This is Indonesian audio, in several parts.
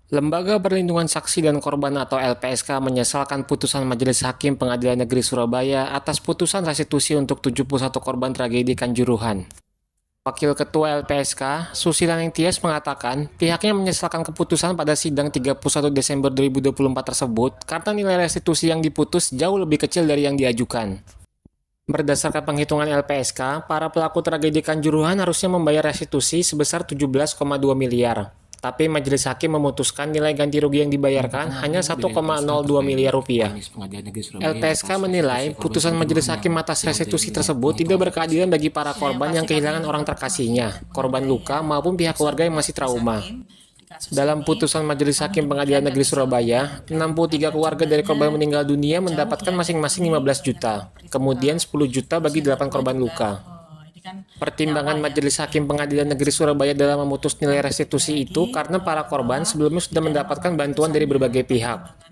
Lembaga Perlindungan Saksi dan Korban atau LPSK menyesalkan putusan Majelis Hakim Pengadilan Negeri Surabaya atas putusan restitusi untuk 71 korban tragedi Kanjuruhan. Wakil Ketua LPSK, Susilaning Tias mengatakan pihaknya menyesalkan keputusan pada sidang 31 Desember 2024 tersebut karena nilai restitusi yang diputus jauh lebih kecil dari yang diajukan. Berdasarkan penghitungan LPSK, para pelaku tragedi Kanjuruhan harusnya membayar restitusi sebesar 17,2 miliar. Tapi Majelis Hakim memutuskan nilai ganti rugi yang dibayarkan hanya 1,02 miliar rupiah. LPSK menilai putusan Majelis Hakim atas restitusi tersebut tidak berkeadilan bagi para korban yang kehilangan orang terkasihnya, korban luka maupun pihak keluarga yang masih trauma. Dalam putusan Majelis Hakim Pengadilan Negeri Surabaya, 63 keluarga dari korban meninggal dunia mendapatkan masing-masing 15 juta, kemudian 10 juta bagi 8 korban luka. Pertimbangan Majelis Hakim Pengadilan Negeri Surabaya dalam memutus nilai restitusi itu karena para korban sebelumnya sudah mendapatkan bantuan dari berbagai pihak.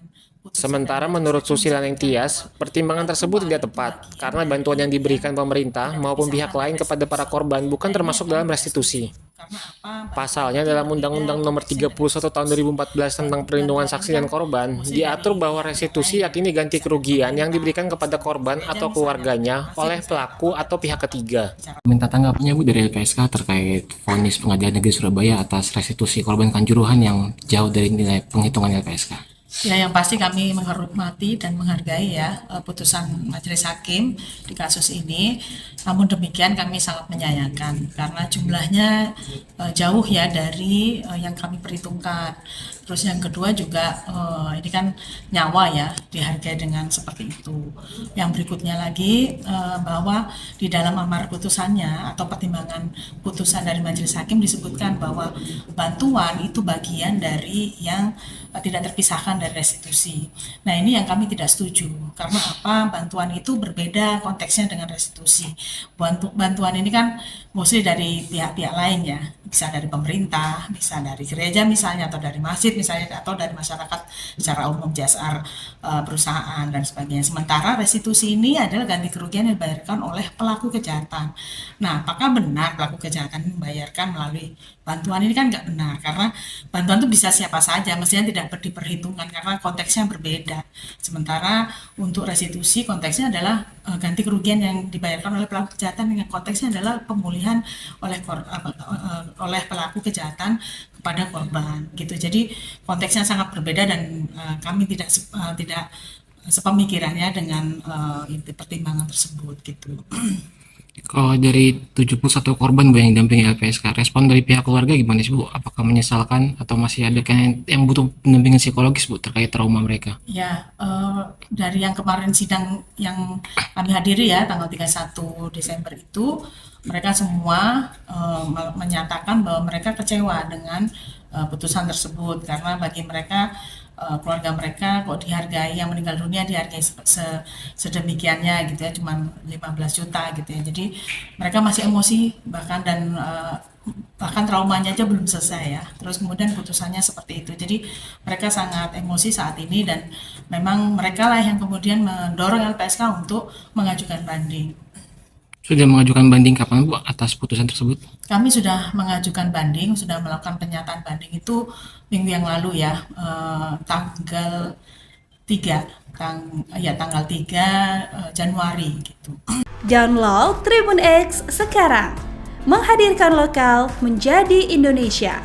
Sementara menurut Susilaning Tias, pertimbangan tersebut tidak tepat karena bantuan yang diberikan pemerintah maupun pihak lain kepada para korban bukan termasuk dalam restitusi. Pasalnya dalam Undang-Undang Nomor 31 Tahun 2014 tentang Perlindungan Saksi dan Korban, diatur bahwa restitusi yakni ganti kerugian yang diberikan kepada korban atau keluarganya oleh pelaku atau pihak ketiga. Minta tanggapannya Bu dari LPSK terkait vonis Pengadilan Negeri Surabaya atas restitusi korban Kanjuruhan yang jauh dari nilai penghitungan LPSK. Ya, yang pasti kami menghormati dan menghargai ya putusan Majelis Hakim di kasus ini. Namun demikian kami sangat menyayangkan karena jumlahnya jauh ya dari yang kami perhitungkan. Terus yang kedua juga ini kan nyawa ya dihargai dengan seperti itu. Yang berikutnya lagi bahwa di dalam amar putusannya atau pertimbangan putusan dari Majelis Hakim disebutkan bahwa bantuan itu bagian dari yang tidak terpisahkan dari restitusi. Nah, ini yang kami tidak setuju. Karena apa? Bantuan itu berbeda konteksnya dengan restitusi. Bantuan ini kan mostly dari pihak-pihak lain ya. Bisa dari pemerintah, bisa dari gereja misalnya, atau dari masjid misalnya, atau dari masyarakat secara umum, CSR perusahaan dan sebagainya. Sementara restitusi ini adalah ganti kerugian yang dibayarkan oleh pelaku kejahatan. Nah, apakah benar pelaku kejahatan membayarkan melalui bantuan? Ini kan nggak benar, karena bantuan itu bisa siapa saja, mestinya tidak diperhitungkan karena konteksnya berbeda. Sementara untuk restitusi konteksnya adalah ganti kerugian yang dibayarkan oleh pelaku kejahatan, dengan konteksnya adalah pemulihan oleh pelaku kejahatan kepada korban gitu. Jadi konteksnya sangat berbeda dan kami tidak sepemikirannya dengan pertimbangan tersebut gitu. Kalau dari 71 korban Bu yang didampingi LPSK, respon dari pihak keluarga gimana sih Bu? Apakah menyesalkan atau masih ada yang butuh pendampingan psikologis Bu terkait trauma mereka? Ya, dari yang kemarin sidang yang kami hadiri ya tanggal 31 Desember itu, mereka semua menyatakan bahwa mereka kecewa dengan putusan tersebut karena bagi mereka keluarga mereka kok dihargai, yang meninggal dunia dihargai sedemikiannya gitu ya, cuman 15 juta gitu ya. Jadi mereka masih emosi bahkan bahkan traumanya aja belum selesai ya. Terus kemudian putusannya seperti itu. Jadi mereka sangat emosi saat ini dan memang mereka lah yang kemudian mendorong LPSK untuk mengajukan banding. Sudah mengajukan banding kapan Bu atas putusan tersebut? Kami sudah mengajukan banding, sudah melakukan penyataan banding itu minggu yang lalu ya, tanggal 3, tanggal 3 Januari gitu. Download Tribun X sekarang, menghadirkan lokal menjadi Indonesia.